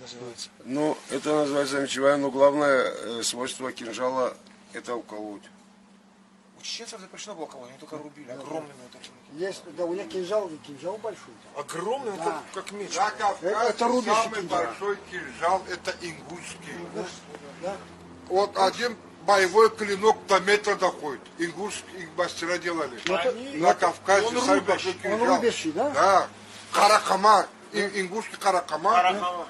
называется? Ну, это называется мечевая, но главное свойство кинжала это уколоть. У чеченцев запрещено было колоть, они только рубили, огромными вот такими. Есть, да, у них кинжал большой. Огромный, Да. как меч. На Кавказе Это рубящий самый кинжал. большой кинжал это ингушский. Да? Вот один боевой клинок до метра доходит. Ингушские мастера делали. На Кавказе он самый рубящий. большой Он кинжал. рубящий, да? Да. Каракама. Ингушский каракама. Карахама.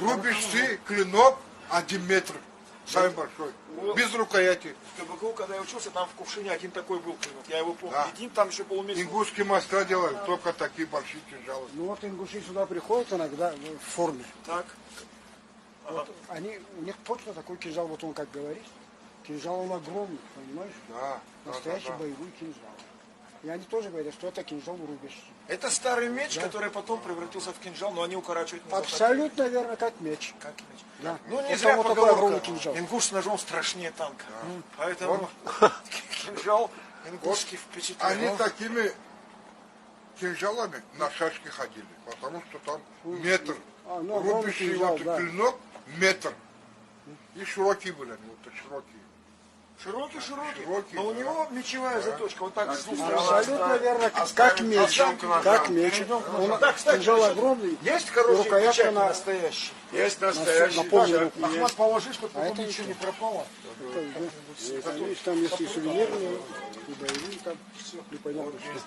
Рубящий клинок 1 метр. Самый большой. Без рукояти. В КБГУ, когда я учился, там в Кувшине один такой был клинок. Я его помню. Да. Един, там еще полумесяц. Ингушские мастера делали только такие большие кинжалы. Ну вот ингуши сюда приходят иногда в форме. Так. Вот они, у них точно такой кинжал, вот он как говорит. Кинжал он огромный, понимаешь? Да. Настоящий да. боевой кинжал. И они тоже говорят, что это кинжал рубящий. Это старый меч, который потом превратился в кинжал, но они укорачивать не захотели. Абсолютно верно, как меч. Как меч. Да. Ну не Вот зря там вот такой поговорка. огромный кинжал. Ингуш с ножом страшнее танка. Поэтому кинжал ингушский впечатляет. Они такими кинжалами на шашки ходили, потому что там метр. Ну, Рубящий кинжал, вот да. клинок метр. И широкие были они, вот широкие. Широкий. Но у да. него мечевая заточка. Вот так с двух сторон. Абсолютно верно, как меч. Как меч. Он Да, кстати, кинжал огромный. Есть и хорошие рукоятка печати на... настоящие. Есть на настоящий полную печать. руку. Ахмат, положи, чтобы потом это ничего не пропало. Там есть и сувенирные, и боевые, там непонятно что.